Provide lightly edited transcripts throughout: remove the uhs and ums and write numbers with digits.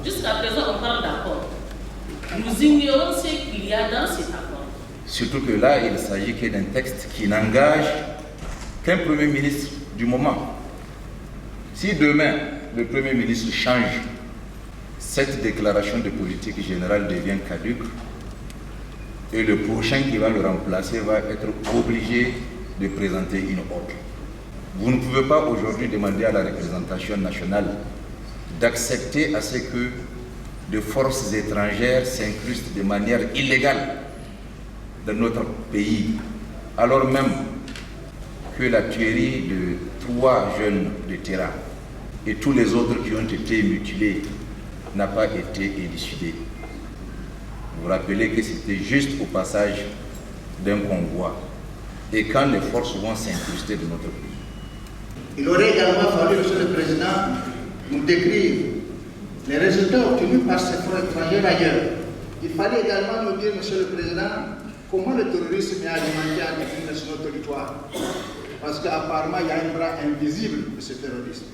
Jusqu'à présent, on parle d'accord. Nous ignorons ce qu'il y a dans cet accord. Surtout que là, il s'agit que d'un texte qui n'engage qu'un Premier ministre du moment. Si demain, le Premier ministre change, cette déclaration de politique générale devient caduque et le prochain qui va le remplacer va être obligé de présenter une autre. Vous ne pouvez pas aujourd'hui demander à la représentation nationale d'accepter à ce que de forces étrangères s'incrustent de manière illégale dans notre pays, alors même que la tuerie de 3 jeunes de terrain et tous les autres qui ont été mutilés n'a pas été élucidée. Vous vous rappelez que c'était juste au passage d'un convoi et quand les forces vont s'incruster de notre pays. Il aurait également fallu, Monsieur le Président, nous décrire les résultats obtenus par ces forces étrangères ailleurs. Il fallait également nous dire, Monsieur le Président, comment le terrorisme est alimenté en définitive sur notre territoire. Parce qu'apparemment, il y a un bras invisible de ce terrorisme.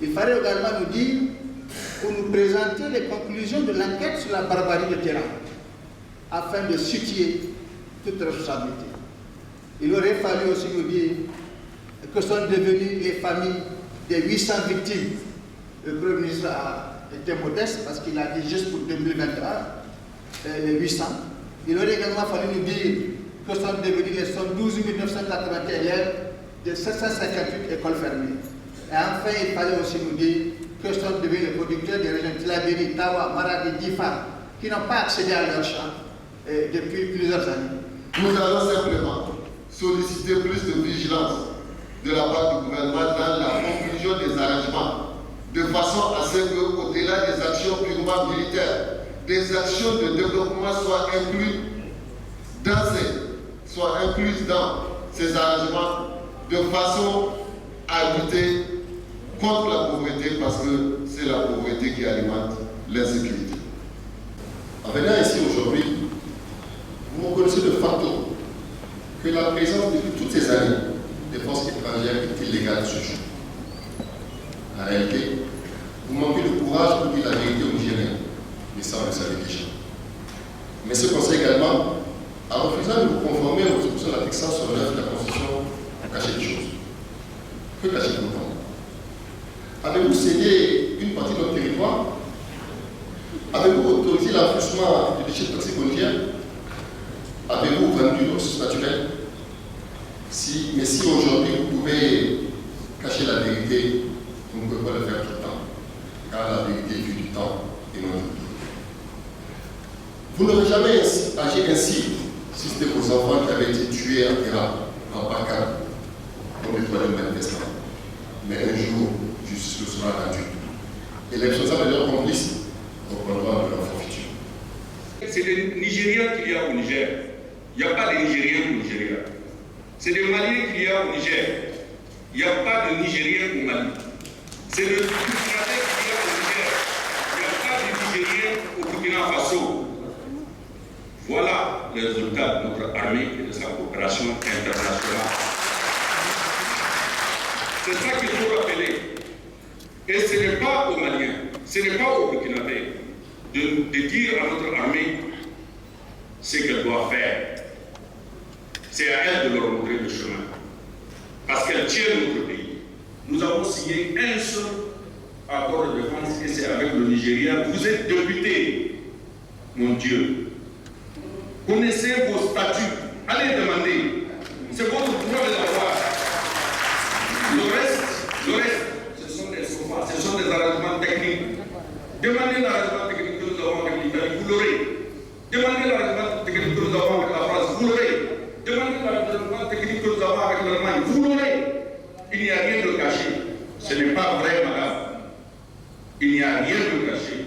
Il fallait également nous dire, pour nous présenter les conclusions de l'enquête sur la barbarie de terrain, afin de situer toute responsabilité. Il aurait fallu aussi nous dire que sont devenues les familles des 800 victimes. Le Premier ministre a été modeste parce qu'il a dit juste pour 2021, les 800. Il aurait également fallu nous dire que sont devenus les 112 981 élèves de 758 écoles fermées. Et enfin, il fallait aussi nous dire que sont devenus les producteurs des régions Tillabéri, Tawa, Maradi, Difa, qui n'ont pas accédé à leur champ depuis plusieurs années. Nous allons simplement solliciter plus de vigilance de la part du gouvernement dans la conclusion des arrangements, de façon à ce qu'au-delà des actions purement militaires, des actions de développement soient incluses dans ces arrangements, de façon à lutter contre la pauvreté, parce que c'est la pauvreté qui alimente l'insécurité. En venant ici aujourd'hui, vous reconnaissez de facto que la présence depuis toutes ces années des forces étrangères est illégale ce jour. En réalité, vous manquez de courage pour dire la vérité aux Nigériens, mais ça on le savait déjà. Mais ce conseil également, en refusant de vous conformer aux dispositions de l'article 169 de la Constitution, a caché des choses. Que cachez-vous donc? Avez-vous cédé une partie de notre territoire? Avez-vous autorisé l'enfouissement de déchets toxiques? Avez-vous vendu nos ressources naturelles? Mais si aujourd'hui vous pouvez cacher la vérité, vous ne pouvez pas le faire tout le temps, car la vérité est vue du temps et non du tout. Vous n'aurez jamais agi ainsi si c'était vos enfants qui avaient été tués en Irak, en Bakar, pour les troisième manifestants. Mais un jour, justice le sera rendue. Et les responsables de leurs complices reprendront de leur forfaiture. C'est des Nigériens qu'il y a au Niger. Il n'y a pas de Nigériens au Nigeria. C'est des Maliens qu'il y a au Niger. Il n'y a pas de Nigériens au Mali. C'est le Burkinabé qu'il y a au Niger. Il n'y a pas de Nigériens au Burkina Faso. Voilà les résultats de notre armée et de sa coopération internationale. C'est ça qu'il faut rappeler. Et ce n'est pas aux Maliens, ce n'est pas aux Burkinabés de dire à notre armée ce qu'elle doit faire. C'est à elle de leur montrer le chemin. Parce qu'elle tient notre pays. Nous avons signé un seul accord de défense et c'est avec le Nigeria. Vous êtes député, mon Dieu. Connaissez vos statuts. Allez demander. C'est votre droit de l'avoir. Le reste, ce sont des sofas, ce sont des arrangements techniques. Demandez l'arrangement technique que nous avons avec l'Italie, vous l'aurez. Demandez l'arrangement technique que nous avons avec la France, vous l'aurez. Demandez l'arrangement technique que nous avons avec l'Allemagne, vous l'aurez. Il n'y a rien de caché. Ce n'est pas vrai, madame. Il n'y a rien de caché.